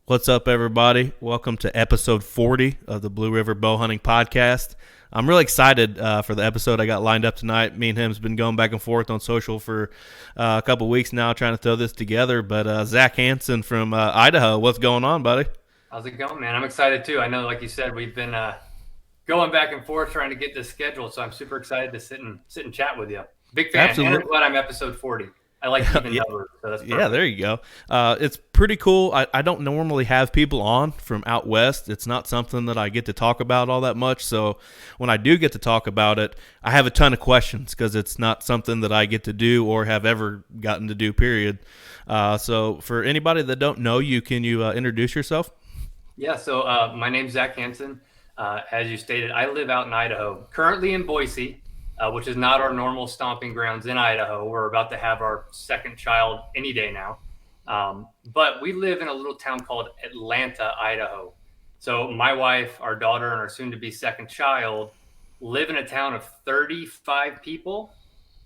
What's up, everybody? Welcome to episode 40 of the Blue River Bowhunting podcast. I'm really excited for the episode I got lined up tonight. Me and him's been going back and forth on social for a couple weeks now, trying to throw this together. But Zach Hanson from Idaho, what's going on, buddy? How's it going, man? I'm excited too. I know, like you said, we've been going back and forth trying to get this scheduled, so I'm super excited to sit and chat with you. Big fan, Absolutely. and I'm glad I'm episode 40. I like even numbers, so that's perfect. Yeah, there you go. It's pretty cool. I don't normally have people on from out west. It's not something that I get to talk about all that much. So when I do get to talk about it, I have a ton of questions because it's not something that I get to do or have ever gotten to do, period. So for anybody that don't know you, can you introduce yourself? Yeah, so my name's Zach Hanson. As you stated, I live out in Idaho, currently in Boise, which is not our normal stomping grounds in Idaho. We're about to have our second child any day now. But we live in a little town called Atlanta, Idaho. So my wife, our daughter, and our soon-to-be second child live in a town of 35 people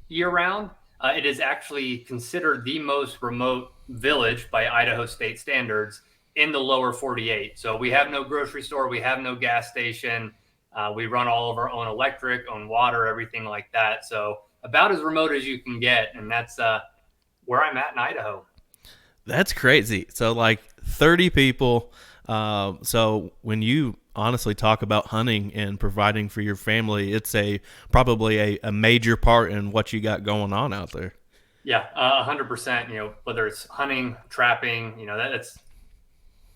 year-round. It is actually considered the most remote village by Idaho state standards in the lower 48. So we have no grocery store, we have no gas station. We run all of our own electric, own water, everything like that. So about as remote as you can get, and that's where I'm at in Idaho. That's crazy. So like 30 people. So when you honestly talk about hunting and providing for your family, it's probably a major part in what you got going on out there. Yeah, 100%. You know, whether it's hunting, trapping, you know, that's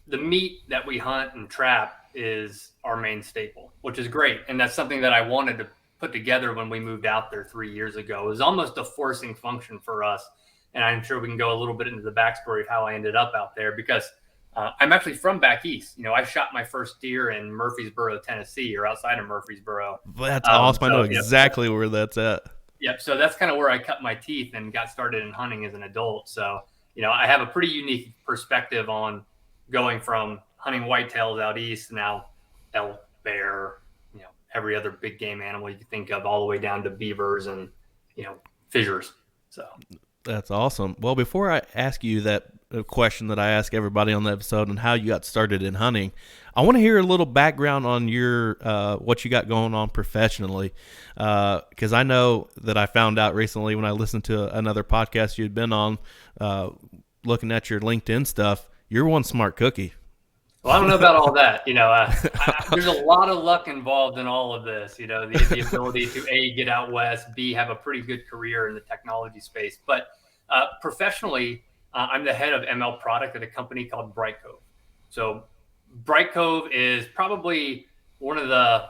the meat that we hunt and trap is our main staple, which is great. And that's something that I wanted to put together when we moved out there 3 years ago. It was almost a forcing function for us. And I'm sure we can go a little bit into the backstory of how I ended up out there because I'm actually from back east. You know, I shot my first deer in Murfreesboro, Tennessee, or outside of Murfreesboro. That's awesome. I know exactly where that's at. Yep. So that's kind of where I cut my teeth and got started in hunting as an adult. So, you know, I have a pretty unique perspective on going from hunting whitetails out east, now elk, bear, you know, every other big game animal you can think of, all the way down to beavers and, you know, fissures. So that's awesome. Well, before I ask you that question that I ask everybody on the episode and how you got started in hunting, I want to hear a little background on your what you got going on professionally, because I know that I found out recently when I listened to another podcast you'd been on, looking at your LinkedIn stuff. You're one smart cookie. Well, I don't know about all that. You know, there's a lot of luck involved in all of this. You know, the ability to A, get out west, B, have a pretty good career in the technology space. But professionally, I'm the head of ML product at a company called Bright Cove. So Bright Cove is probably one of the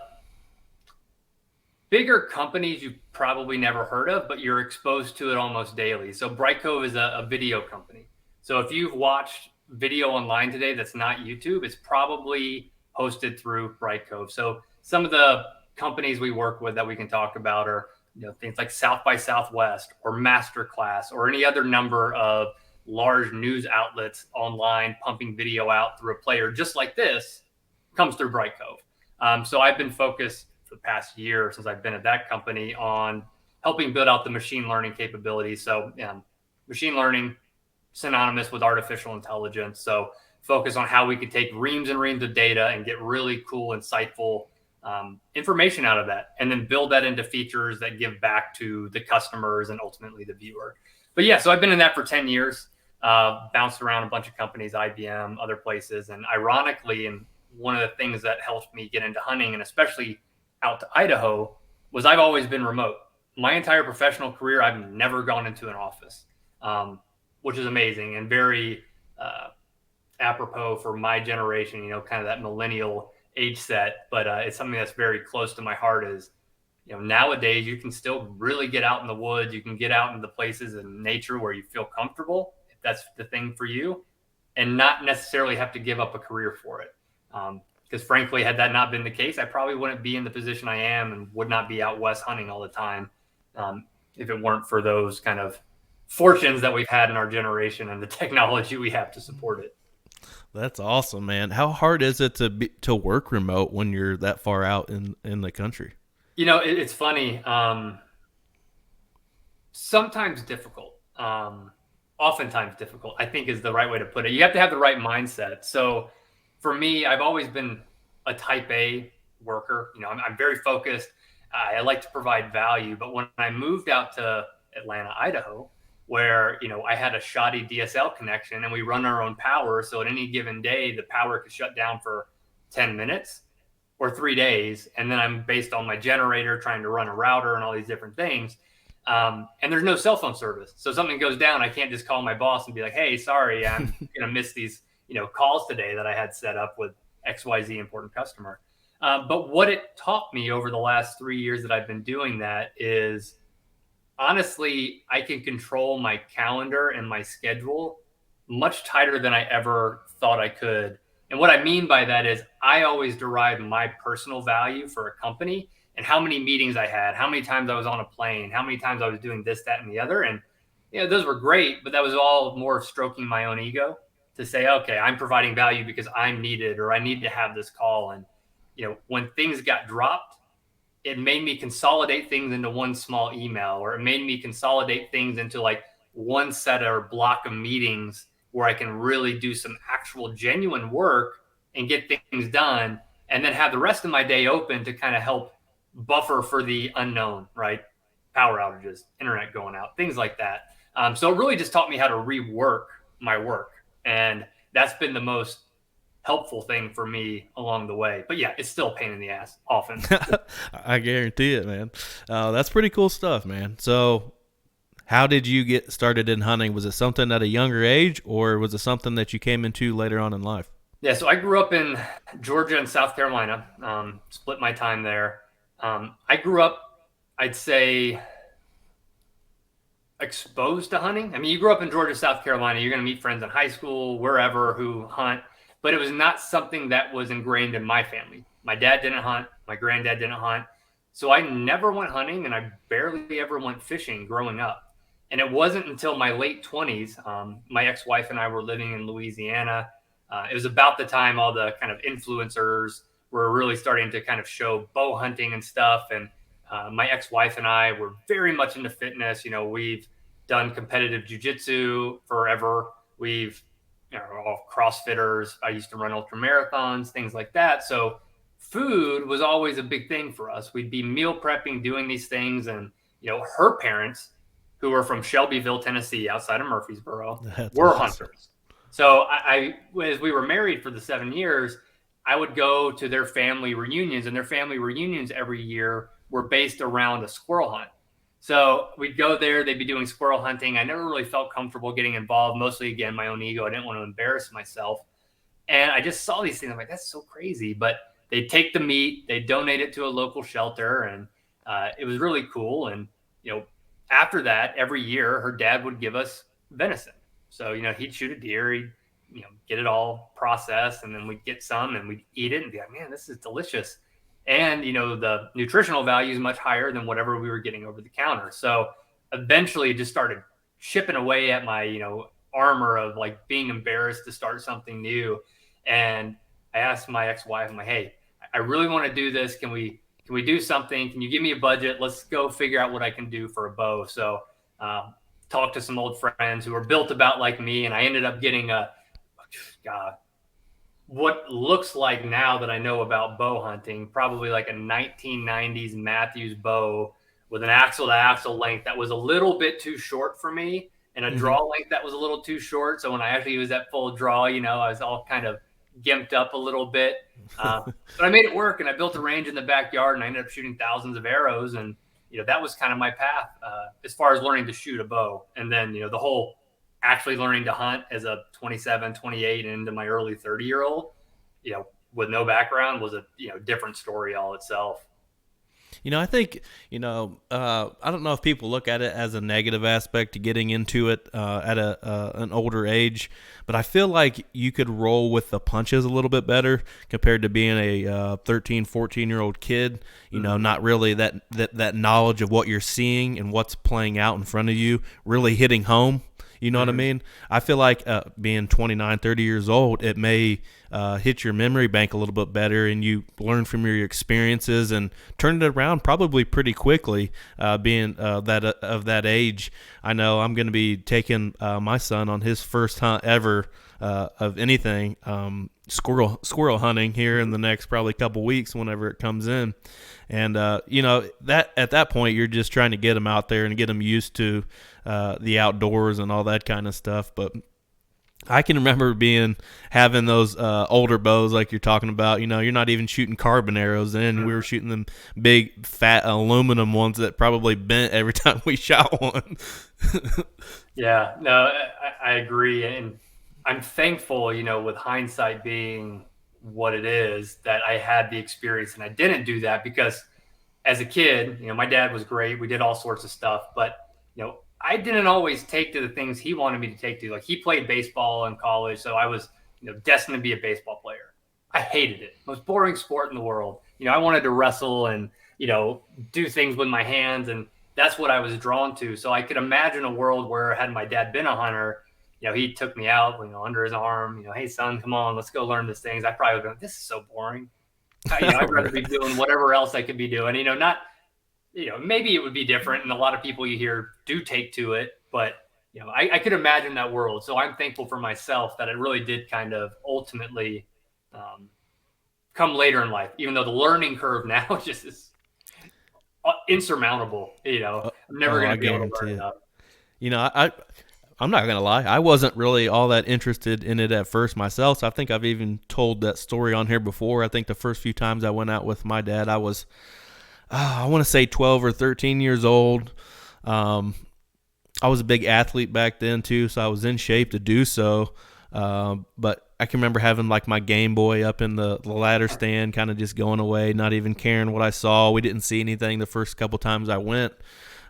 bigger companies you've probably never heard of, but you're exposed to it almost daily. So Bright Cove is a video company. So if you've watched video online today that's not YouTube, it's probably hosted through Bright Cove. So some of the companies we work with that we can talk about are, you know, things like South by Southwest or Masterclass or any other number of large news outlets online pumping video out through a player just like this comes through Bright Cove. So I've been focused for the past year since I've been at that company on helping build out the machine learning capabilities. So machine learning synonymous with artificial intelligence. So focus on how we could take reams and reams of data and get really cool, insightful information out of that, and then build that into features that give back to the customers and ultimately the viewer. But yeah, so I've been in that for 10 years, bounced around a bunch of companies, IBM, other places. And ironically, and one of the things that helped me get into hunting and especially out to Idaho was I've always been remote. My entire professional career, I've never gone into an office. Which is amazing and very apropos for my generation, you know, kind of that millennial age set. But it's something that's very close to my heart is, you know, nowadays you can still really get out in the woods. You can get out in the places in nature where you feel comfortable, if that's the thing for you, and not necessarily have to give up a career for it. Because frankly, had that not been the case, I probably wouldn't be in the position I am and would not be out west hunting all the time if it weren't for those kind of fortunes that we've had in our generation and the technology we have to support it. That's awesome, man. How hard is it to work remote when you're that far out in the country? You know, it's funny. Sometimes difficult. oftentimes difficult, I think is the right way to put it. You have to have the right mindset. So for me, I've always been a type A worker. I'm very focused. I like to provide value. But when I moved out to Atlanta, Idaho, where, I had a shoddy DSL connection and we run our own power. So at any given day, the power could shut down for 10 minutes or 3 days. And then I'm based on my generator trying to run a router and all these different things. And there's no cell phone service. So something goes down, I can't just call my boss and be like, hey, sorry, I'm going to miss these, calls today that I had set up with XYZ important customer. But what it taught me over the last 3 years that I've been doing that is, honestly, I can control my calendar and my schedule much tighter than I ever thought I could. And what I mean by that is I always derive my personal value for a company and how many meetings I had, how many times I was on a plane, how many times I was doing this, that, and the other. And, those were great, but that was all more stroking my own ego to say, okay, I'm providing value because I'm needed or I need to have this call. And, when things got dropped, it made me consolidate things into one small email, or it made me consolidate things into like one set or block of meetings where I can really do some actual genuine work and get things done, and then have the rest of my day open to kind of help buffer for the unknown, right? Power outages, internet going out, things like that. So it really just taught me how to rework my work. And that's been the most helpful thing for me along the way. But yeah, it's still a pain in the ass often. I guarantee it, man. That's pretty cool stuff, man. So how did you get started in hunting? Was it something at a younger age, or was it something that you came into later on in life? Yeah, so I grew up in Georgia and South Carolina, split my time there. I grew up, I'd say, exposed to hunting. I mean, you grew up in Georgia, South Carolina, you're going to meet friends in high school, wherever, who hunt, but it was not something that was ingrained in my family. My dad didn't hunt. My granddad didn't hunt. So I never went hunting, and I barely ever went fishing growing up. And it wasn't until my late 20s, my ex-wife and I were living in Louisiana. It was about the time all the kind of influencers were really starting to kind of show bow hunting and stuff. And my ex-wife and I were very much into fitness. We've done competitive jiu-jitsu forever. We've, all CrossFitters. I used to run ultra marathons, things like that. So food was always a big thing for us. We'd be meal prepping, doing these things. And, her parents, who were from Shelbyville, Tennessee, outside of Murfreesboro, were awesome hunters. So I, as we were married for the 7 years, I would go to their family reunions, and their family reunions every year were based around a squirrel hunt. So we'd go there, they'd be doing squirrel hunting. I never really felt comfortable getting involved, mostly, again, my own ego. I didn't want to embarrass myself. And I just saw these things. I'm like, that's so crazy. But they'd take the meat, they'd donate it to a local shelter, and it was really cool. And, after that, every year, her dad would give us venison. So, he'd shoot a deer, he'd, get it all processed, and then we'd get some and we'd eat it and be like, man, this is delicious. And, the nutritional value is much higher than whatever we were getting over the counter. So eventually it just started chipping away at my, armor of like being embarrassed to start something new. And I asked my ex-wife, I'm like, hey, I really want to do this. Can we do something? Can you give me a budget? Let's go figure out what I can do for a bow. So talked to some old friends who were built about like me. And I ended up getting what looks like, now that I know about bow hunting, probably like a 1990s Matthews bow with an axle to axle length that was a little bit too short for me, and a draw length that was a little too short. So when I actually used that full draw, I was all kind of gimped up a little bit. But I made it work, and I built a range in the backyard, and I ended up shooting thousands of arrows. And, that was kind of my path as far as learning to shoot a bow. And then, the whole actually learning to hunt as a 27, 28 and into my early 30-year-old, with no background was a, different story all itself. I think, I don't know if people look at it as a negative aspect to getting into it at an older age, but I feel like you could roll with the punches a little bit better compared to being a 13, 14-year-old kid, not really that knowledge of what you're seeing and what's playing out in front of you, really hitting home. You know what I Mhm. mean? I feel like being 29, 30 years old, it may hit your memory bank a little bit better, and you learn from your experiences and turn it around probably pretty quickly. Being that of that age, I know I'm going to be taking my son on his first hunt ever of anything, squirrel hunting here in the next probably couple weeks whenever it comes in. And that at that point you're just trying to get them out there and get them used to the outdoors and all that kind of stuff. But I can remember having those older bows like you're talking about. You're not even shooting carbon arrows then. We were Mhm. shooting them big, fat aluminum ones that probably bent every time we shot one. Yeah, no, I agree. And I'm thankful, with hindsight being what it is, that I had the experience and I didn't do that because as a kid, my dad was great. We did all sorts of stuff, but I didn't always take to the things he wanted me to take to. Like he played baseball in college, so I was, destined to be a baseball player. I hated it. Most boring sport in the world. I wanted to wrestle and, do things with my hands, and that's what I was drawn to. So I could imagine a world where had my dad been a hunter, he took me out, under his arm, hey son, come on, let's go learn these things. I probably would have been, this is so boring. I'd rather be doing whatever else I could be doing. Not, maybe it would be different, and a lot of people you hear do take to it, but I could imagine that world. So I'm thankful for myself that it really did kind of ultimately um, come later in life, even though the learning curve now just is insurmountable. I'm never Oh, going I to be able to learn guarantee it. enough. I'm not gonna lie. I wasn't really all that interested in it at first myself. So I think I've even told that story on here before. I think the first few times I went out with my dad, I was, I want to say 12 or 13 years old. Um, I was a big athlete back then too, so I was in shape to do so. But I can remember having like my Game Boy up in the ladder stand, kind of just going away, not even caring what I saw. We didn't see anything the first couple times I went.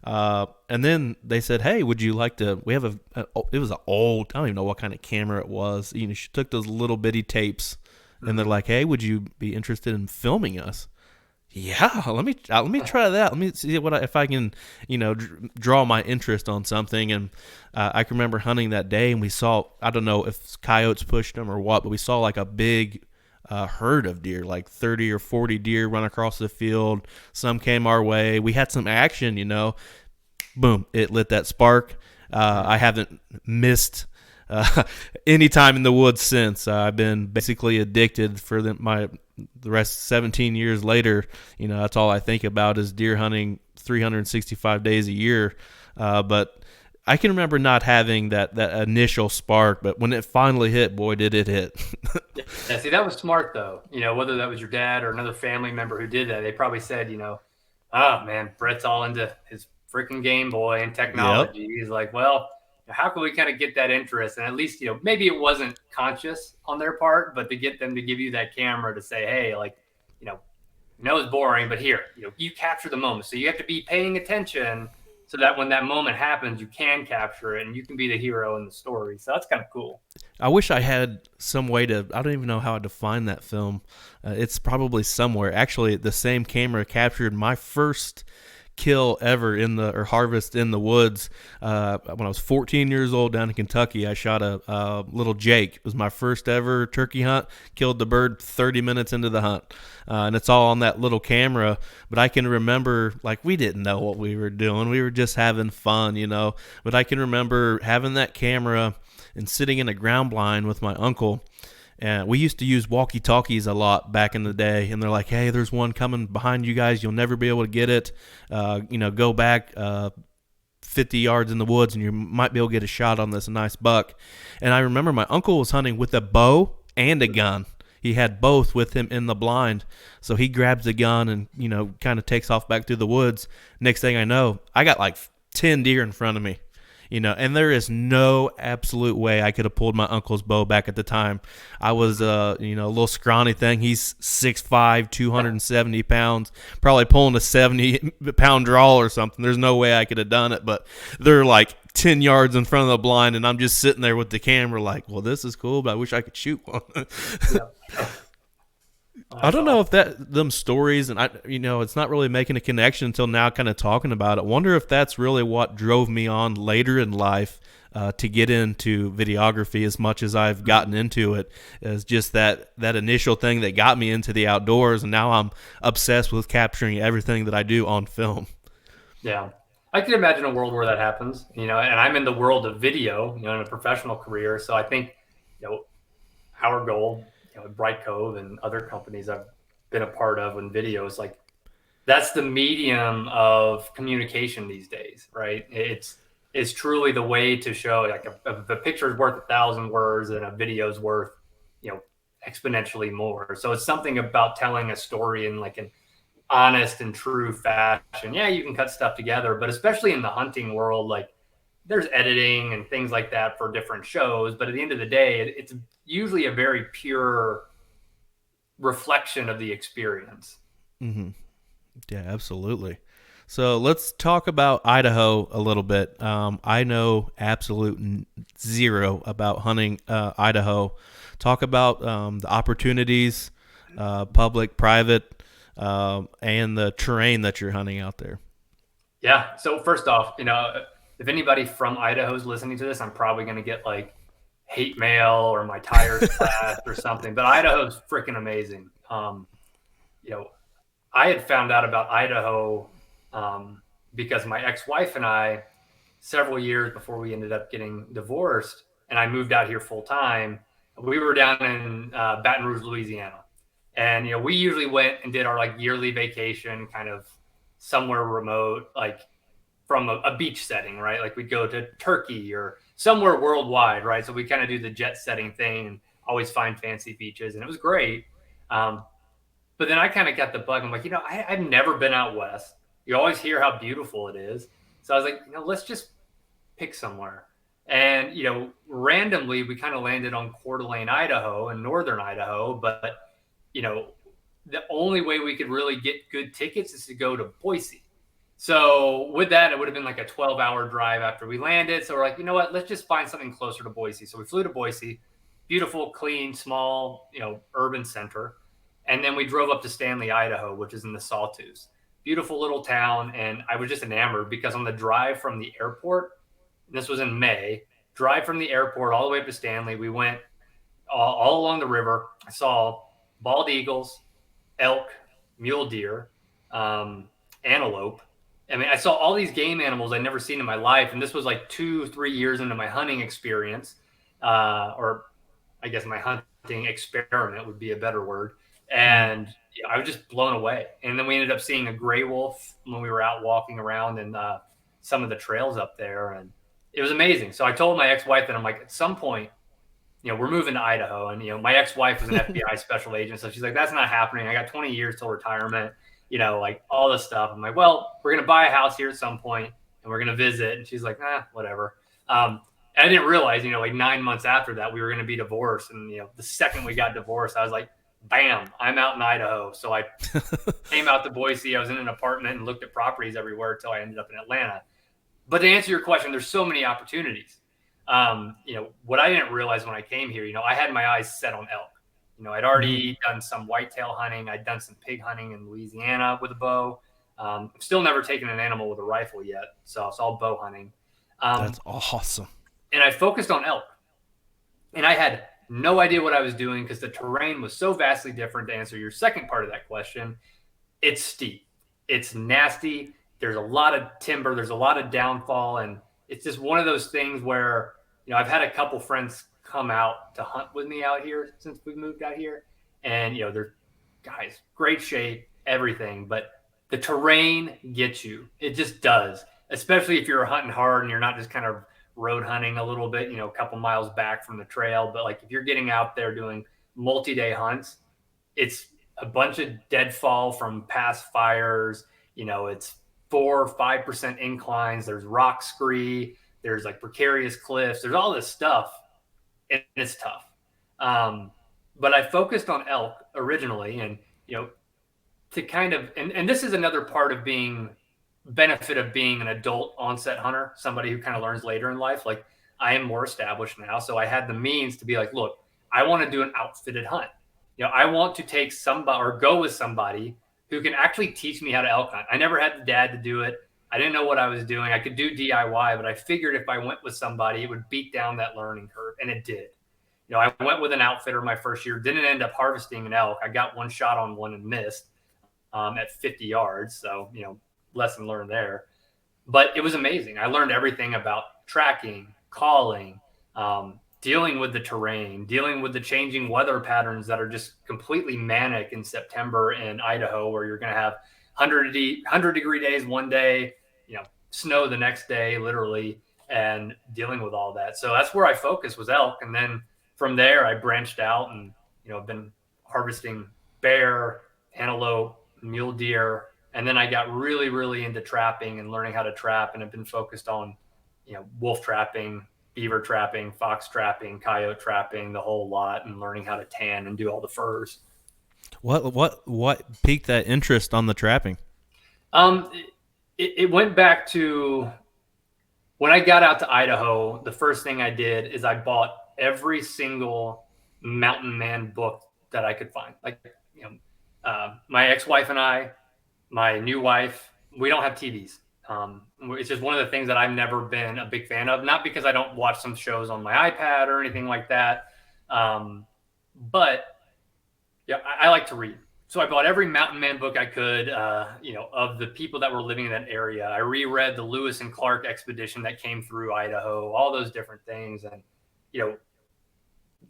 And then they said, "Hey, would you like to? We have it was an old. I don't even know what kind of camera it was. She took those little bitty tapes, and they're Mhm. like, "Hey, would you be interested in filming us?" Yeah, let me try that. Let me see if I can, draw my interest on something. And I can remember hunting that day, and we saw, I don't know if coyotes pushed them or what, but we saw like a big herd of deer, like 30 or 40 deer run across the field. Some came our way. We had some action. Boom, it lit that spark. I haven't missed uh, any time in the woods since. I've been basically addicted for the rest 17 years later. That's all I think about is deer hunting 365 days a year. But I can remember not having that initial spark, but when it finally hit, boy, did it hit. Yeah, see, that was smart though. Whether that was your dad or another family member who did that, they probably said, oh man, Brett's all into his freaking Game Boy and Yep. technology. He's like, well, how can we kind of get that interest? And at least, maybe it wasn't conscious on their part, but to get them to give you that camera to say, hey, like, you know, it's boring, but here, you capture the moment. So you have to be paying attention so that when that moment happens, you can capture it and you can be the hero in the story. So that's kind of cool. I wish I had some way to. I don't even know how to find that film. It's probably somewhere. Actually, the same camera captured my first kill ever or harvest in the woods. When I was 14 years old down in Kentucky, I shot a little Jake. It was my first ever turkey hunt. Killed the bird 30 minutes into the hunt, and it's all on that little camera. But I can remember, like, we didn't know what we were doing. We were just having fun. But I can remember having that camera and sitting in a ground blind with my uncle. And we used to use walkie talkies a lot back in the day. And they're like, hey, there's one coming behind you guys. You'll never be able to get it. Go back 50 yards in the woods and you might be able to get a shot on this nice buck. And I remember my uncle was hunting with a bow and a gun. He had both with him in the blind. So he grabs the gun and, kind of takes off back through the woods. Next thing I know, I got like 10 deer in front of me. And there is no absolute way I could have pulled my uncle's bow back at the time. I was, a little scrawny thing. He's 6'5", 270 pounds, probably pulling a 70-pound draw or something. There's no way I could have done it, but they're like 10 yards in front of the blind, and I'm just sitting there with the camera like, well, this is cool, but I wish I could shoot one. Yeah. I That's don't know awesome. if that them stories and it's not really making a connection until now. Kind of talking about it. Wonder if that's really what drove me on later in life to get into videography as much as I've gotten into it. Is just that initial thing that got me into the outdoors, and now I'm obsessed with capturing everything that I do on film. Yeah. I can imagine a world where that happens, and I'm in the world of video, in a professional career. So I think, our goal, Bright Cove and other companies I've been a part of in videos, like that's the medium of communication these days, right? It's truly the way to show like a picture is worth 1,000 words and a video is worth, you know, exponentially more. So it's something about telling a story in like an honest and true fashion. Yeah, you can cut stuff together, but especially in the hunting world, like there's editing and things like that for different shows. But at the end of the day, it's usually a very pure reflection of the experience. Mm-hmm. Yeah, absolutely. So let's talk about Idaho a little bit. I know zero about hunting Idaho. Talk about the opportunities, public, private, and the terrain that you're hunting out there. Yeah. So first off, if anybody from Idaho is listening to this, I'm probably going to get like hate mail or my tires slashed or something. But Idaho's freaking amazing. You know, I had found out about Idaho because my ex-wife and I, several years before we ended up getting divorced, and I moved out here full time. We were down in Baton Rouge, Louisiana, and we usually went and did our like yearly vacation, kind of somewhere remote, like from a beach setting, right? Like we'd go to Turkey or somewhere worldwide, right? So we kind of do the jet setting thing and always find fancy beaches, and it was great. Um, but then I kind of got the bug. I'm like, I've never been out west. You always hear how beautiful it is. So I was like, let's just pick somewhere. And, randomly we kind of landed on Coeur d'Alene, Idaho and northern Idaho. But, you know, the only way we could really get good tickets is to go to Boise. So with that, it would have been like a 12-hour drive after we landed. So we're like, you know what? Let's just find something closer to Boise. So we flew to Boise, beautiful, clean, small, urban center. And then we drove up to Stanley, Idaho, which is in the Sawtooth. Beautiful little town. And I was just enamored because on the drive from the airport, this was in May, drive from the airport all the way up to Stanley, we went all along the river. I saw bald eagles, elk, mule deer, antelope. I mean, I saw all these game animals I'd never seen in my life, and this was like 2, 3 years into my hunting experience, or I guess my hunting experiment would be a better word. Mm-hmm. And I was just blown away. And then we ended up seeing a gray wolf when we were out walking around and some of the trails up there, and it was amazing. So I told my ex-wife that I'm like, at some point, we're moving to Idaho. And, my ex-wife was an FBI special agent. So she's like, that's not happening. I got 20 years till retirement, like all this stuff. I'm like, well, we're going to buy a house here at some point and we're going to visit. And she's like, whatever. And I didn't realize, like 9 months after that, we were going to be divorced. And, the second we got divorced, I was like, bam, I'm out in Idaho. So I came out to Boise. I was in an apartment and looked at properties everywhere until I ended up in Atlanta. But to answer your question, there's so many opportunities. What I didn't realize when I came here, I had my eyes set on elk. I'd Mm-hmm. already done some whitetail hunting. I'd done some pig hunting in Louisiana with a bow. I've still never taken an animal with a rifle yet. So it's all bow hunting. That's Um, awesome. and I focused on elk. And I had no idea what I was doing because the terrain was so vastly different. To answer your second part of that question, it's steep, it's nasty. There's a lot of timber, there's a lot of downfall, and it's just one of those things where I've had a couple friends come out to hunt with me out here since we moved out here, and they're guys, great shape, everything, but the terrain gets you. It just does, especially if you're hunting hard and you're not just kind of road hunting a little bit, a couple miles back from the trail. But like if you're getting out there doing multi-day hunts, it's a bunch of deadfall from past fires. It's 4 or 5% inclines. There's rock scree. There's like precarious cliffs. There's all this stuff, and it's tough. Um, but I focused on elk originally, and to kind of, and this is another part of being benefit of being an adult onset hunter, somebody who kind of learns later in life. Like I am more established now, so I had the means to be like, look, I want to do an outfitted hunt. I want to take somebody or go with somebody who can actually teach me how to elk hunt. I never had the dad to do it. I didn't know what I was doing. I could do DIY, but I figured if I went with somebody, it would beat down that learning curve, and it did. I went with an outfitter my first year, didn't end up harvesting an elk. I got one shot on one and missed at 50 yards. So, lesson learned there. But it was amazing. I learned everything about tracking, calling, dealing with the terrain, dealing with the changing weather patterns that are just completely manic in September in Idaho, where you're going to have 100-degree days one day, snow the next day, literally, and dealing with all that. So that's where I focused was elk. And then from there, I branched out and, I've been harvesting bear, antelope, mule deer. And then I got really, really into trapping and learning how to trap, and have been focused on, wolf trapping, beaver trapping, fox trapping, coyote trapping, the whole lot, and learning how to tan and do all the furs. What piqued that interest on the trapping? Um, it went back to when I got out to Idaho. The first thing I did is I bought every single mountain man book that I could find. Like, my ex-wife and I, my new wife, we don't have TVs. It's just one of the things that I've never been a big fan of. Not because I don't watch some shows on my iPad or anything like that, but yeah, I like to read. So I bought every mountain man book I could, of the people that were living in that area. I reread the Lewis and Clark expedition that came through Idaho, all those different things. And,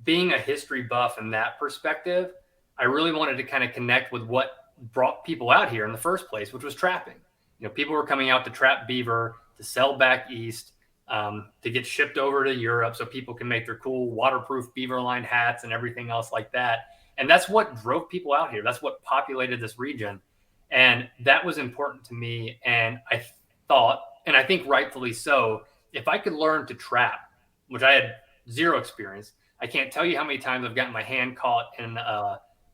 being a history buff in that perspective, I really wanted to kind of connect with what brought people out here in the first place, which was trapping. People were coming out to trap beaver, to sell back east, to get shipped over to Europe so people can make their cool waterproof beaver line hats and everything else like that. And that's what drove people out here. That's what populated this region. And that was important to me. And I thought, and I think rightfully so, if I could learn to trap, which I had zero experience, I can't tell you how many times I've gotten my hand caught in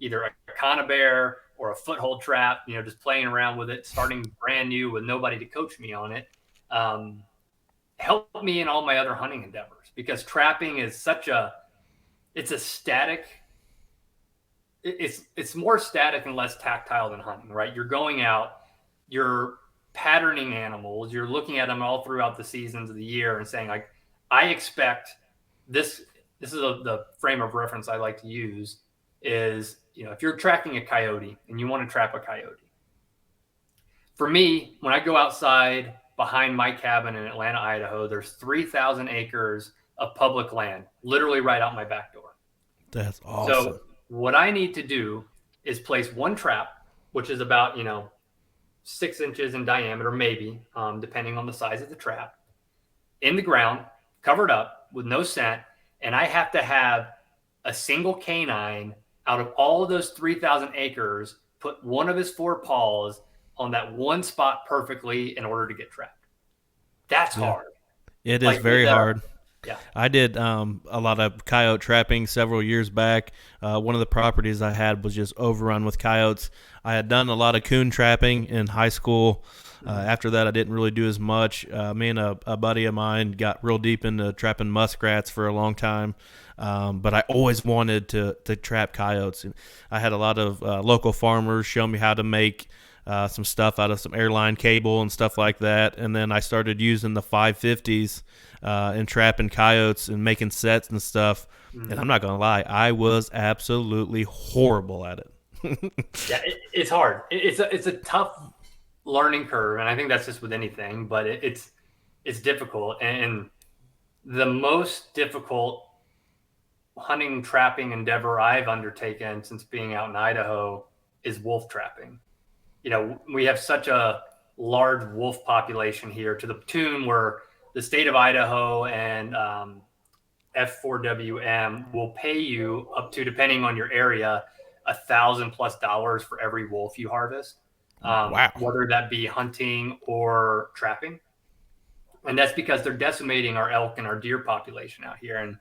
either a conibear or a foothold trap, just playing around with it, starting brand new with nobody to coach me on it. Helped me in all my other hunting endeavors, because trapping is it's a static, it's more static and less tactile than hunting, right? You're going out, you're patterning animals, you're looking at them all throughout the seasons of the year and saying, like, I expect this. This is the frame of reference I like to use is, if you're tracking a coyote and you want to trap a coyote, for me, when I go outside behind my cabin in Atlanta, Idaho, there's 3,000 acres of public land, literally right out my back door. That's awesome. So what I need to do is place one trap, which is about, 6 inches in diameter, maybe, depending on the size of the trap, in the ground, covered up with no scent. And I have to have a single canine out of all of those 3,000 acres put one of his 4 paws on that one spot perfectly in order to get trapped. That's hard. It is very hard. Yeah. I did a lot of coyote trapping several years back. One of the properties I had was just overrun with coyotes. I had done a lot of coon trapping in high school. After that, I didn't really do as much. Me and a buddy of mine got real deep into trapping muskrats for a long time. But I always wanted to trap coyotes. And I had a lot of local farmers show me how to make some stuff out of some airline cable and stuff like that. And then I started using the 550s and trapping coyotes and making sets and stuff. And I'm not going to lie, I was absolutely horrible at it. Yeah, it's hard. It's a tough learning curve, and I think that's just with anything, but it's difficult. And the most difficult hunting trapping endeavor I've undertaken since being out in Idaho is wolf trapping. We have such a large wolf population here, to the tune where the state of Idaho and F4WM will pay you up to, depending on your area, $1,000+ for every wolf you harvest. Wow. Whether that be hunting or trapping. And that's because they're decimating our elk and our deer population out here. And,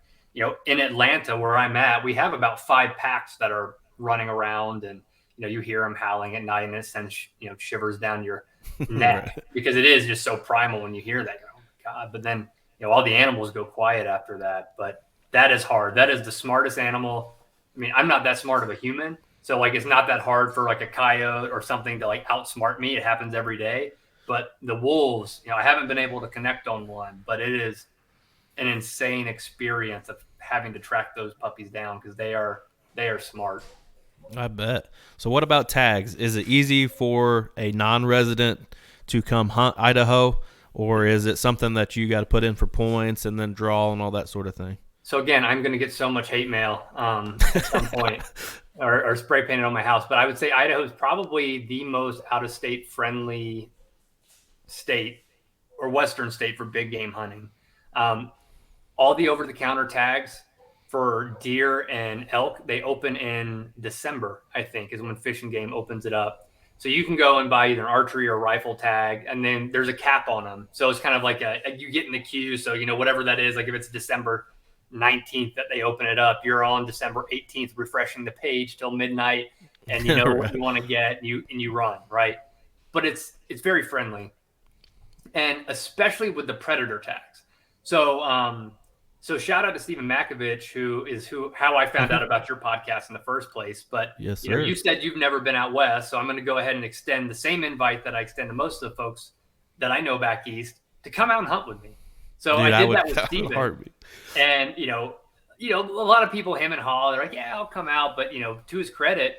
in Atlanta, where I'm at, we have about 5 packs that are running around, and, you hear them howling at night, and it sends, shivers down your neck Right. because it is just so primal when you hear that. You're, oh my God. But then, all the animals go quiet after that. But that is hard. That is the smartest animal I mean, I'm not that smart of a human. So like, it's not that hard for like a coyote or something to like outsmart me. It happens every day. But the wolves, I haven't been able to connect on one, but it is an insane experience of having to track those puppies down because they are smart. I bet. So what about tags? Is it easy for a non-resident to come hunt Idaho, or is it something that you got to put in for points and then draw and all that sort of thing? So again, I'm going to get so much hate mail at some point, or spray painted on my house. But I would say Idaho is probably the most out of state friendly state or Western state for big game hunting. Um, all the over the counter tags for deer and elk, they open in December, I think, is when Fish and Game opens it up. So you can go and buy either an archery or rifle tag, and then there's a cap on them. So it's kind of like you get in the queue. So, whatever that is, like if it's December 19th that they open it up, you're on December 18th refreshing the page till midnight, and you know Right. what you want to get, and you run, right? But it's very friendly, and especially with the predator tags. So shout out to Stephen Makovich, how I found out about your podcast in the first place. But Yes, sir. you said you've never been out west, so I'm going to go ahead and extend the same invite that I extend to most of the folks that I know back east to come out and hunt with me. So Dude, I did would, that with I would Stephen, heartbeat. and a lot of people, him and Hall, they're like, yeah, I'll come out, but to his credit,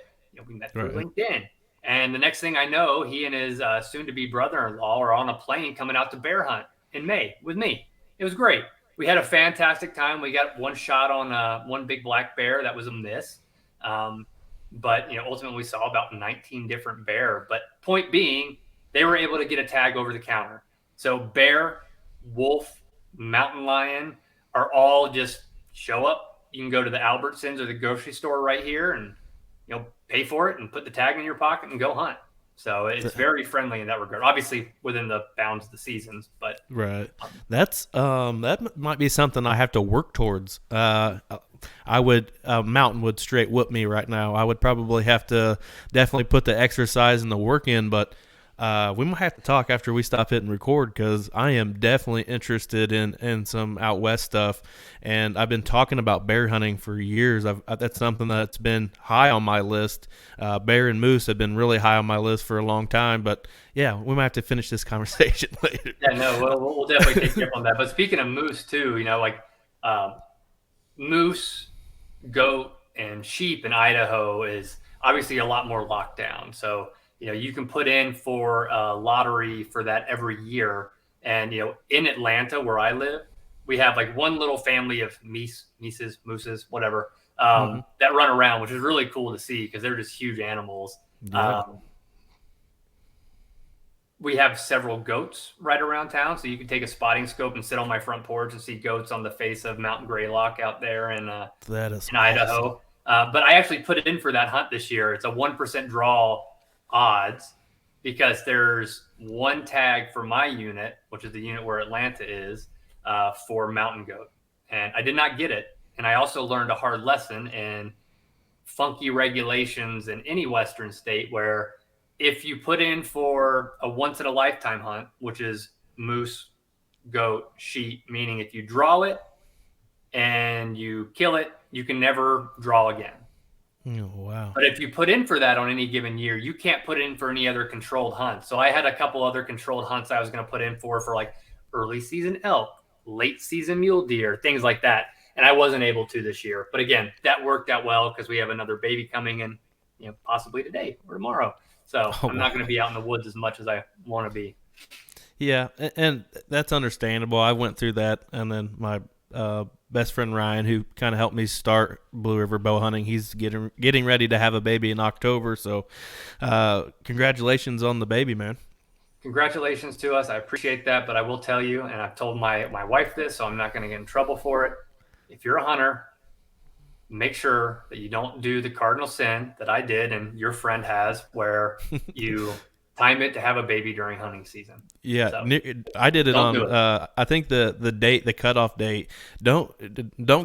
we met through Right. LinkedIn. And the next thing I know, he and his soon-to-be brother-in-law are on a plane coming out to bear hunt in May with me. It was great. We had a fantastic time. We got one shot on one big black bear that was a miss. But ultimately we saw about 19 different bear. But point being, they were able to get a tag over the counter. So bear, wolf, mountain lion are all just show up. You can go to the Albertsons or the grocery store right here and pay for it and put the tag in your pocket and go hunt. So it's very friendly in that regard. Obviously within the bounds of the seasons, but Right. That's that might be something I have to work towards. I would mountain would straight whoop me right now. I would probably have to definitely put the exercise and the work in, but we might have to talk after we stop hitting record because I am definitely interested in some out west stuff, and I've been talking about bear hunting for years. That's something that's been high on my list. Bear and moose have been really high on my list for a long time, but yeah, we might have to finish this conversation later. yeah, no, we'll definitely take you up on that. But speaking of moose too, moose, goat, and sheep in Idaho is obviously a lot more locked down. So you can put in for a lottery for that every year. And in Atlanta, where I live, we have like one little family of mooses, whatever, that run around, which is really cool to see because they're just huge animals. Yeah. We have several goats right around town, so you can take a spotting scope and sit on my front porch and see goats on the face of Mountain Greylock out there in That is in Idaho. But I actually put it in for that hunt this year. It's a 1% draw odds because there's one tag for my unit, which is the unit where Atlanta is, for mountain goat. And I did not get it. And I also learned a hard lesson in funky regulations in any Western state where if you put in for a once in a lifetime hunt, which is moose, goat, sheep, meaning if you draw it and you kill it, you can never draw again. Oh, wow. But if you put in for that on any given year, you can't put in for any other controlled hunt. So I had a couple other controlled hunts I was going to put in for like early season elk, late season mule deer, things like that. And I wasn't able to this year. But again, that worked out well because we have another baby coming in, possibly today or tomorrow. So I'm not going to be out in the woods as much as I want to be. Yeah, and that's understandable. I went through that, and then my best friend Ryan, who kind of helped me start Blue River bow hunting, he's getting ready to have a baby in October. So, congratulations on the baby, man. Congratulations to us. I appreciate that, but I will tell you, and I've told my wife this, so I'm not going to get in trouble for it. If you're a hunter, make sure that you don't do the cardinal sin that I did and your friend has, where you time it to have a baby during hunting season. Yeah, So, I did it on. do it. I think the cutoff date. Don't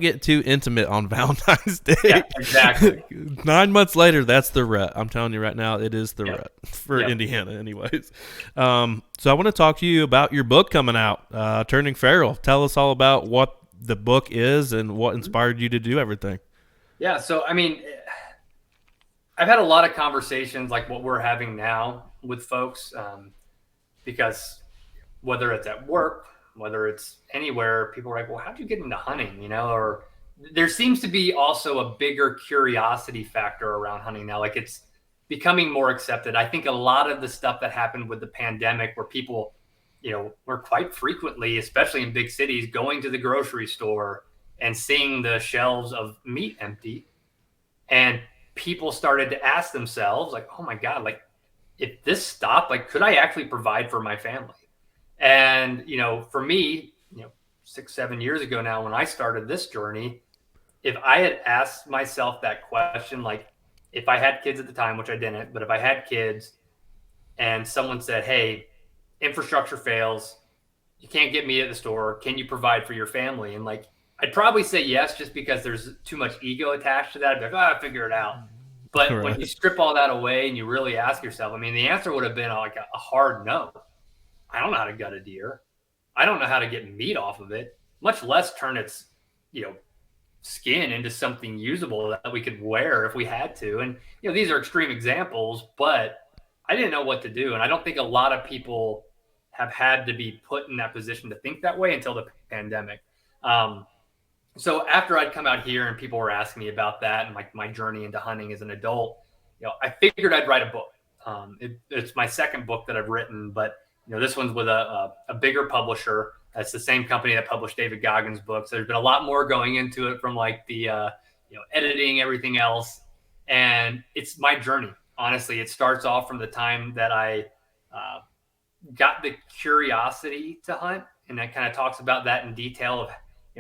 get too intimate on Valentine's Day. Yeah, exactly. 9 months later, that's the rut. I'm telling you right now, it is the Yep. rut for Yep. Indiana, anyways. So I want to talk to you about your book coming out, Turning Feral. Tell us all about what the book is and what inspired you to do everything. Yeah. So, I mean, I've had a lot of conversations like what we're having now with folks, because whether it's at work, whether it's anywhere, people are like, well, how'd you get into hunting? Or there seems to be also a bigger curiosity factor around hunting now. Like it's becoming more accepted. I think a lot of the stuff that happened with the pandemic, where people, were quite frequently, especially in big cities, going to the grocery store and seeing the shelves of meat empty. And people started to ask themselves, like, oh my God, like if this stopped, like, could I actually provide for my family? And, for me, 6, 7 years ago now, when I started this journey, if I had asked myself that question, like if I had kids at the time, which I didn't, but if I had kids and someone said, hey, infrastructure fails, you can't get meat at the store, can you provide for your family? And like, I'd probably say yes, just because there's too much ego attached to that. I'd be like, oh, I'll figure it out. But when you Right. strip all that away and you really ask yourself, I mean, the answer would have been like a hard no. I don't know how to gut a deer. I don't know how to get meat off of it, much less turn its, you know, skin into something usable that we could wear if we had to. And, these are extreme examples, but I didn't know what to do. And I don't think a lot of people have had to be put in that position to think that way until the pandemic. Um, so after I'd come out here and people were asking me about that and like my journey into hunting as an adult, I figured I'd write a book. It's my second book that I've written, but this one's with a bigger publisher. That's the same company that published David Goggins' book. So there's been a lot more going into it, from like the editing, everything else, and it's my journey. Honestly, it starts off from the time that I uh, got the curiosity to hunt, and that kind of talks about that in detail of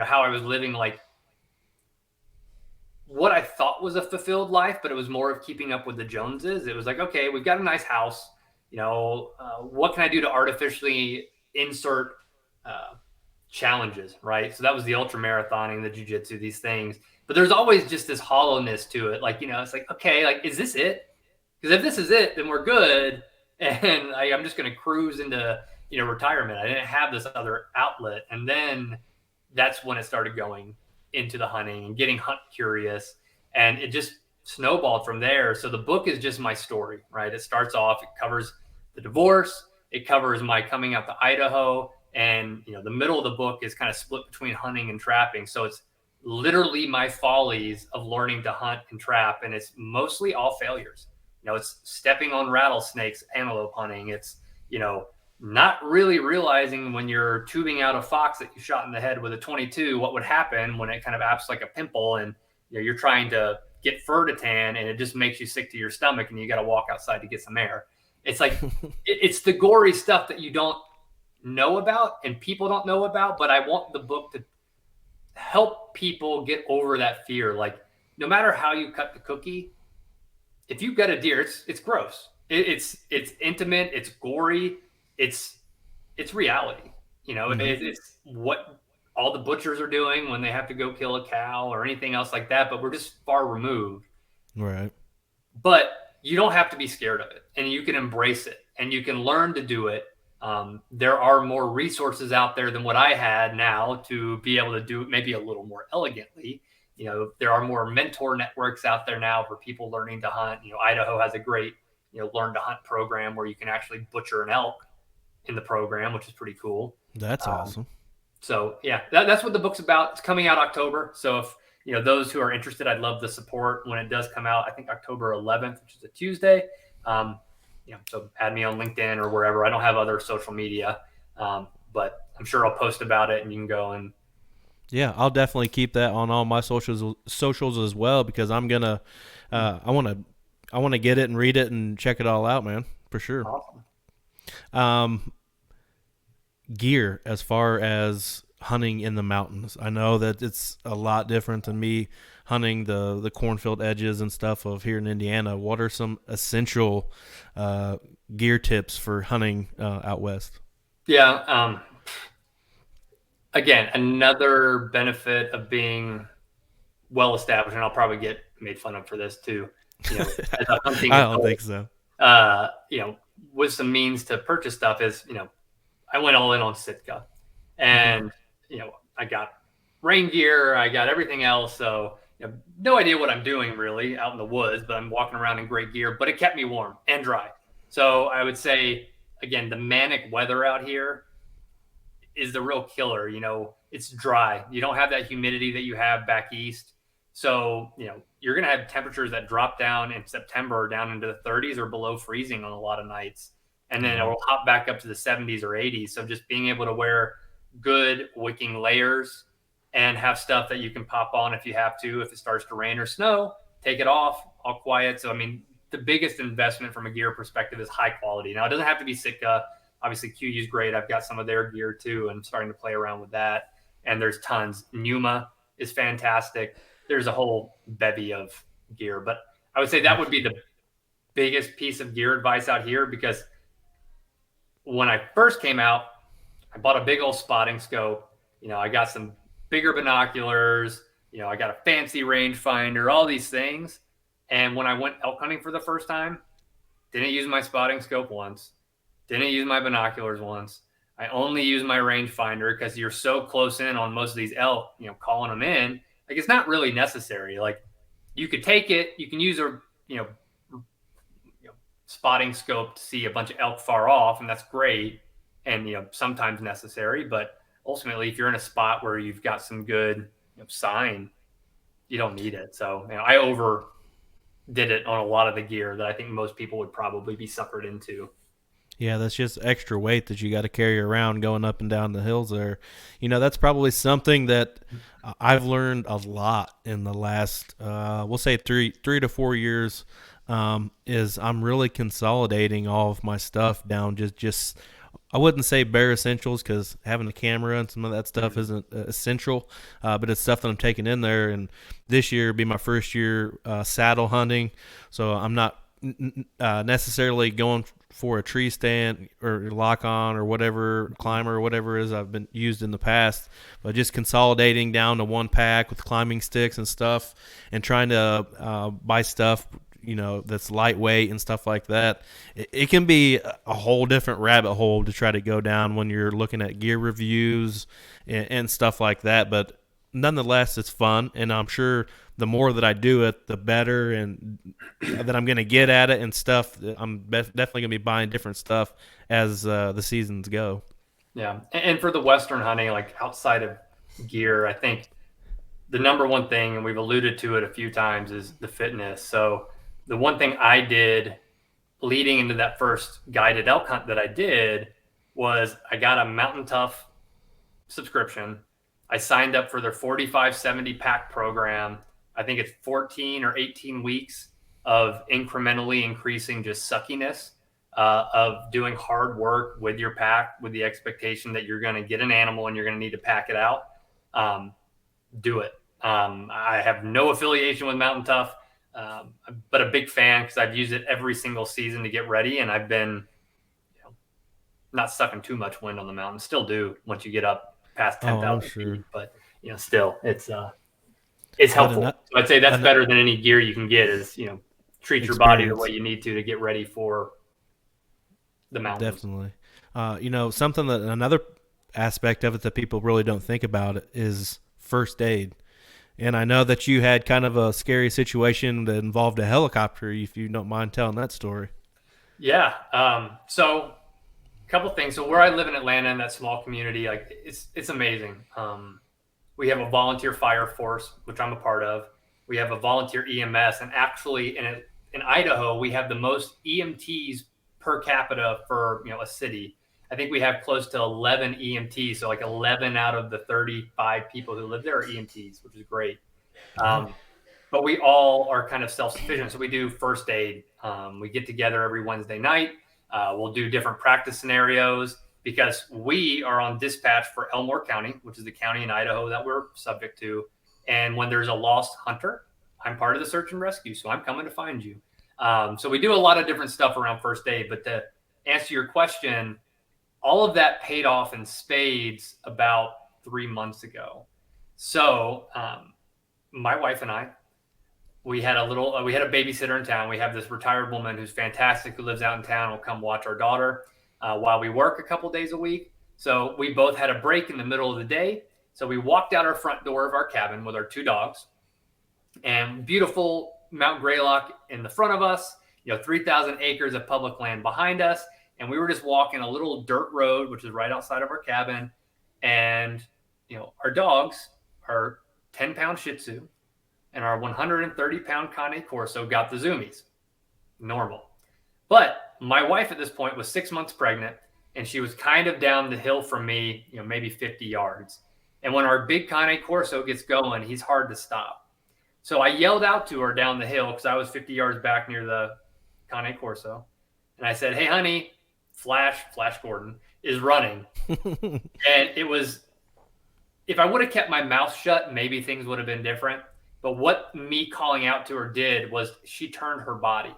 how I was living like what I thought was a fulfilled life, but it was more of keeping up with the Joneses. It was like, okay, we've got a nice house. What can I do to artificially insert uh, challenges, right? So that was the ultra marathoning, the jujitsu, these things. But there's always just this hollowness to it. Like, it's like, okay, like, is this it? Because if this is it, then we're good. And I'm just going to cruise into, retirement. I didn't have this other outlet. And then that's when it started going into the hunting and getting hunt curious. And it just snowballed from there. So the book is just my story, right? It starts off, it covers the divorce, it covers my coming out to Idaho. And, the middle of the book is kind of split between hunting and trapping. So it's literally my follies of learning to hunt and trap. And it's mostly all failures. It's stepping on rattlesnakes, antelope hunting. It's, not really realizing when you're tubing out a fox that you shot in the head with a 22, what would happen when it kind of acts like a pimple and you're trying to get fur to tan and it just makes you sick to your stomach and you got to walk outside to get some air. It's like, it's the gory stuff that you don't know about and people don't know about, but I want the book to help people get over that fear. Like, no matter how you cut the cookie, if you've got a deer, it's gross. It's intimate. It's gory. It's it's reality. Hmm. It's what all the butchers are doing when they have to go kill a cow or anything else like that. But we're just far removed. Right. But you don't have to be scared of it, and you can embrace it, and you can learn to do it. There are more resources out there than what I had now to be able to do it maybe a little more elegantly. There are more mentor networks out there now for people learning to hunt. Idaho has a great, learn to hunt program where you can actually butcher an elk in the program, which is pretty cool. That's Um, awesome. so yeah, that's what the book's about. It's coming out October. So if those who are interested, I'd love the support when it does come out. I think October 11th, which is a Tuesday. Um, so add me on LinkedIn or wherever. I don't have other social media, but I'm sure I'll post about it, and you can go and Yeah, I'll definitely keep that on all my socials as well because I'm gonna I want to get it and read it and check it all out, man, for sure. awesome. Um, Gear as far as hunting in the mountains. I know that it's a lot different than me hunting the cornfield edges and stuff of here in Indiana. What are some essential uh, gear tips for hunting out west? Yeah. Again, another benefit of being well established, and I'll probably get made fun of for this too. As a hunting I don't adult, think so. uh, you know, with some means to purchase stuff is, I went all in on Sitka, Hmm. and I got rain gear, I got everything else. So no idea what I'm doing really out in the woods, but I'm walking around in great gear. But it kept me warm and dry. So I would say again, the manic weather out here is the real killer. It's dry. You don't have that humidity that you have back east. So, you're going to have temperatures that drop down in September down into the 30s or below freezing on a lot of nights. And then it Wow. will hop back up to the 70s or 80s. So just being able to wear good wicking layers and have stuff that you can pop on if you have to, if it starts to rain or snow, take it off, all quiet. So, I mean, the biggest investment from a gear perspective is high quality. Now, it doesn't have to be Sitka. Obviously, QU is great. I've got some of their gear too, and starting to play around with that. And there's tons. Numa is fantastic. There's a whole bevy of gear, but I would say that would be the biggest piece of gear advice out here, because when I first came out, I bought a big old spotting scope. I got some bigger binoculars. I got a fancy rangefinder, all these things. And when I went elk hunting for the first time, didn't use my spotting scope once. Didn't use my binoculars once. I only use my rangefinder because you're so close in on most of these elk, calling them in. Like, it's not really necessary. Like, you could take it, you can use a, spotting scope to see a bunch of elk far off, and that's great. And, sometimes necessary. But ultimately, if you're in a spot where you've got some good sign, you don't need it. So, I over did it on a lot of the gear that I think most people would probably be suckered into. Yeah, that's just extra weight that you got to carry around going up and down the hills there. That's probably something that I've learned a lot in the last, we'll say 3 to 4 years. Is I'm really consolidating all of my stuff down. Just I wouldn't say bare essentials because having a camera and some of that stuff Mhm. isn't essential, but it's stuff that I'm taking in there. And this year will be my first year saddle hunting, so I'm not necessarily going for a tree stand or lock on or whatever climber or whatever it is I've been used in the past, but just consolidating down to one pack with climbing sticks and stuff, and trying to buy stuff that's lightweight and stuff like that. It can be a whole different rabbit hole to try to go down when you're looking at gear reviews and stuff like that, but nonetheless it's fun, and I'm sure the more that I do it, the better, and that I'm going to get at it and stuff. I'm definitely going to be buying different stuff as the seasons go. Yeah. And for the Western hunting, like outside of gear, I think the number one thing, and we've alluded to it a few times, is the fitness. So the one thing I did leading into that first guided elk hunt that I did was I got a Mountain Tough subscription. I signed up for their 45-70 pack program. I think it's 14 or 18 weeks of incrementally increasing just suckiness, of doing hard work with your pack with the expectation that you're going to get an animal and you're going to need to pack it out. Um, do it. I have no affiliation with Mountain Tough, but a big fan because I've used it every single season to get ready, and I've been not sucking too much wind on the mountain. Still do once you get up past Oh, I'm 10,000 sure. feet, but still it's But helpful. So I'd say that's better than any gear you can get. Is treat your body the way experience. you need to get ready for the mountains. Definitely. Something that another aspect of it that people really don't think about is first aid. And I know that you had kind of a scary situation that involved a helicopter. If you don't mind telling that story. Yeah. So a couple things. So where I live in Atlanta, in that small community, like it's amazing. We have a volunteer fire force, which I'm a part of. We have a volunteer EMS, and actually in Idaho, we have the most EMTs per capita for a city. I think we have close to 11 EMTs, so like 11 out of the 35 people who live there are EMTs, which is great. Wow. Um, but we all are kind of self-sufficient. So we do first aid. We get together every Wednesday night. We'll do different practice scenarios because we are on dispatch for Elmore County, which is the county in Idaho that we're subject to. And when there's a lost hunter, I'm part of the search and rescue, so I'm coming to find you. So we do a lot of different stuff around first aid. But to answer your question, all of that paid off in spades about 3 months ago. So my wife and I, we had a babysitter in town. We have this retired woman who's fantastic, who lives out in town, will come watch our daughter while we work a couple days a week. So we both had a break in the middle of the day. So we walked out our front door of our cabin with our two dogs, and beautiful Mount Greylock in the front of us, 3,000 acres of public land behind us. And we were just walking a little dirt road, which is right outside of our cabin. And, our dogs, our 10-pound Shih Tzu and our 130-pound Cane Corso got the zoomies. Normal. But my wife at this point was 6 months pregnant, and she was kind of down the hill from me, maybe 50 yards. And when our big Cane Corso gets going, he's hard to stop. So I yelled out to her down the hill because I was 50 yards back near the Cane Corso. And I said, "Hey, honey, Flash Gordon is running." And it was, if I would have kept my mouth shut, maybe things would have been different. But what me calling out to her did was she turned her body.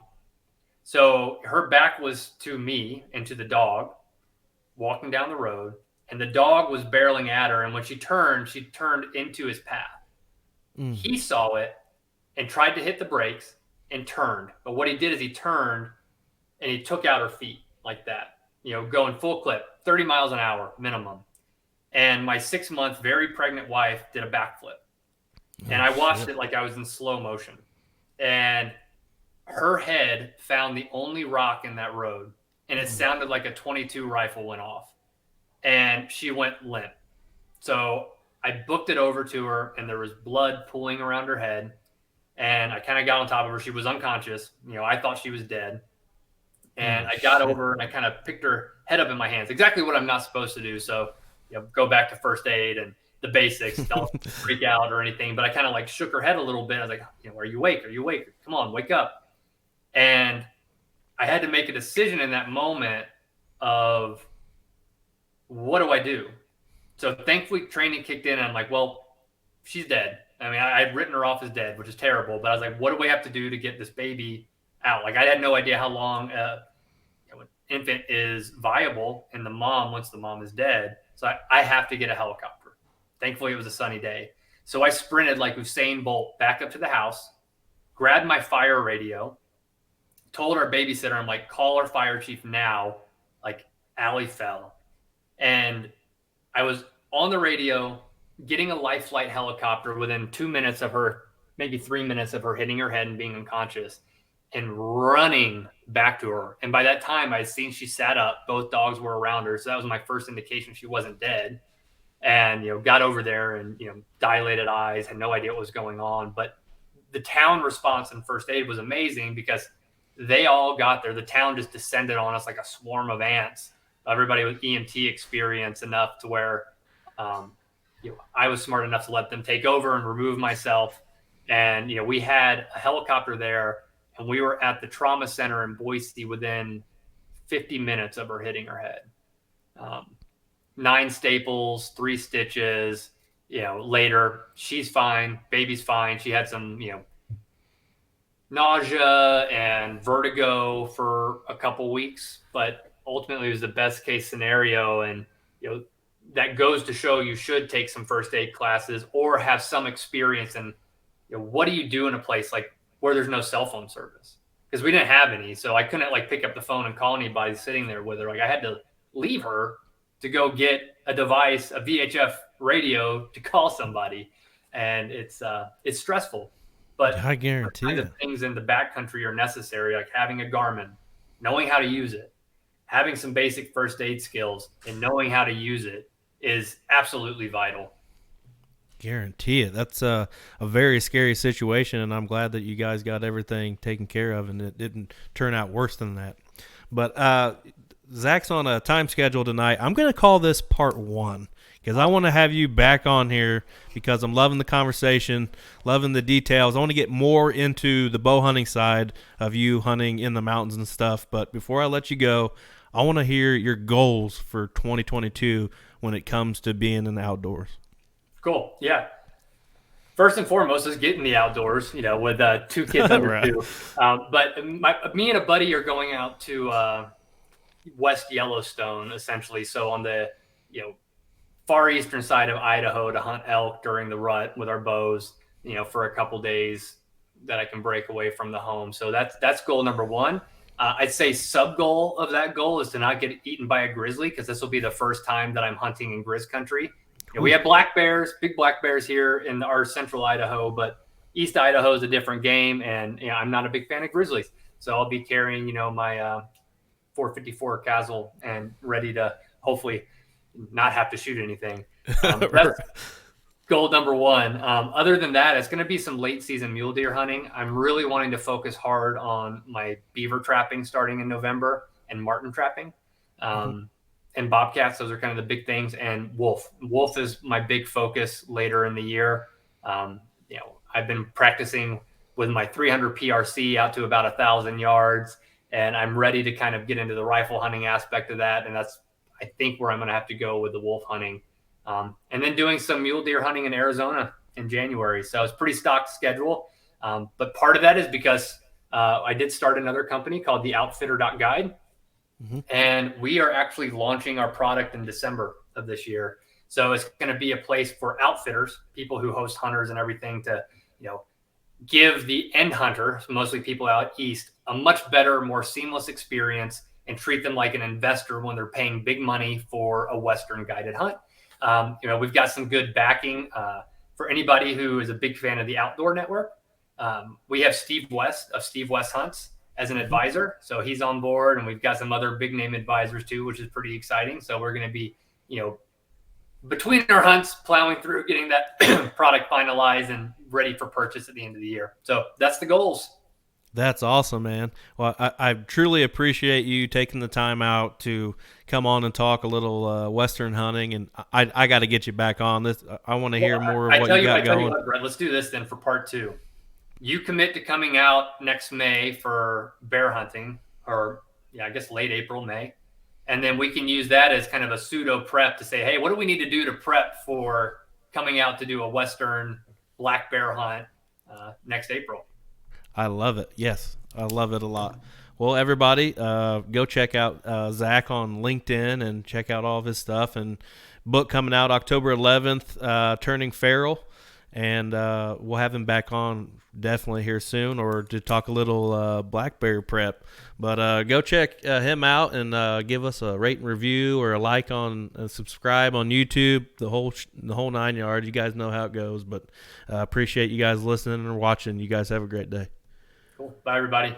So her back was to me and to the dog walking down the road, and the dog was barreling at her. And when she turned into his path. He saw it and tried to hit the brakes and turned. But what he did is he turned and he took out her feet like that, going full clip, 30 miles an hour minimum. And my 6-month, very pregnant wife did a backflip. And I watched it like I was in slow motion. And her head found the only rock in that road. And it sounded like a .22 rifle went off. And she went limp. So I booked it over to her, and there was blood pooling around her head. And I kind of got on top of her. She was unconscious. I thought she was dead. And I got over and I kind of picked her head up in my hands. Exactly what I'm not supposed to do. So, go back to first aid and the basics. Don't freak out or anything. But I kind of like shook her head a little bit. I was like, "Are you awake? Are you awake? Come on, wake up." And I had to make a decision in that moment of, what do I do? So thankfully training kicked in, and I'm like, well, she's dead. I mean, I'd written her off as dead, which is terrible. But I was like, what do we have to do to get this baby out? Like, I had no idea how long an infant is viable in the mom once the mom is dead. So I have to get a helicopter. Thankfully, it was a sunny day. So I sprinted like Usain Bolt back up to the house, grabbed my fire radio, told our babysitter, I'm like, call our fire chief now. Like, Allie fell. And I was on the radio getting a life flight helicopter within 2 minutes of her, maybe 3 minutes of her hitting her head and being unconscious, and running back to her. And by that time, I'd seen she sat up. Both dogs were around her. So that was my first indication she wasn't dead. And, got over there and, dilated eyes, had no idea what was going on. But the town response and first aid was amazing because they all got there. The town just descended on us like a swarm of ants. Everybody with EMT experience enough to where I was smart enough to let them take over and remove myself. And, we had a helicopter there, and we were at the trauma center in Boise within 50 minutes of her hitting her head. 9 staples, 3 stitches, later she's fine. Baby's fine. She had some, nausea and vertigo for a couple weeks, but ultimately it was the best case scenario. And, that goes to show you should take some first aid classes or have some experience in, what do you do in a place like where there's no cell phone service? Because we didn't have any. So I couldn't like pick up the phone and call anybody sitting there with her. Like, I had to leave her to go get a device, a VHF radio to call somebody. And it's stressful. But I guarantee kinds of things in the backcountry are necessary, like having a Garmin, knowing how to use it, having some basic first aid skills, and knowing how to use it is absolutely vital. Guarantee it. That's a very scary situation, and I'm glad that you guys got everything taken care of and it didn't turn out worse than that. But Zach's on a time schedule tonight. I'm going to call this part 1 because I want to have you back on here because I'm loving the conversation, loving the details. I want to get more into the bow hunting side of you hunting in the mountains and stuff. But before I let you go, I want to hear your goals for 2022 when it comes to being in the outdoors. Cool. Yeah. First and foremost is getting the outdoors, with 2 kids under Right. 2. But me and a buddy are going out to West Yellowstone, essentially. So on the, far eastern side of Idaho to hunt elk during the rut with our bows, for a couple days that I can break away from the home. So that's goal number 1. I'd say sub goal of that goal is to not get eaten by a grizzly, because this will be the first time that I'm hunting in grizz country. We have black bears, big black bears here in our central Idaho, but East Idaho is a different game, and I'm not a big fan of grizzlies, so I'll be carrying my 454 Castle and ready to hopefully not have to shoot anything. That's goal number one. Other than that, it's going to be some late season mule deer hunting. I'm really wanting to focus hard on my beaver trapping starting in November and marten trapping. And bobcats, those are kind of the big things. And wolf. Wolf is my big focus later in the year. I've been practicing with my 300 PRC out to about 1,000 yards, and I'm ready to kind of get into the rifle hunting aspect of that. And that's, I think, where I'm going to have to go with the wolf hunting. And then doing some mule deer hunting in Arizona in January. So it's pretty stocked schedule. But part of that is because I did start another company called the Outfitter.guide. And we are actually launching our product in December of this year. So it's going to be a place for outfitters, people who host hunters and everything, to, give the end hunter, mostly people out east, a much better, more seamless experience and treat them like an investor when they're paying big money for a Western guided hunt. We've got some good backing for anybody who is a big fan of the Outdoor Network. We have Steve West of Steve West Hunts as an advisor. So he's on board, and we've got some other big name advisors too, which is pretty exciting. So we're going to be, between our hunts, plowing through, getting that product finalized and ready for purchase at the end of the year. So that's the goals. That's awesome, man. Well, I truly appreciate you taking the time out to come on and talk a little Western hunting, and I got to get you back on this. I want to hear more of what you got going. Brett, let's do this then for part 2. You commit to coming out next May for bear hunting, or I guess late April, May. And then we can use that as kind of a pseudo prep to say, hey, what do we need to do to prep for coming out to do a Western black bear hunt next April? I love it. Yes, I love it a lot. Well, everybody, go check out Zach on LinkedIn and check out all of his stuff. And book coming out October 11th, Turning Feral. And we'll have him back on definitely here soon, or to talk a little black bear prep. But go check him out and give us a rate and review, or a like on, subscribe on YouTube, the whole 9 yards. You guys know how it goes. But appreciate you guys listening or watching. You guys have a great day. Cool. Bye, everybody.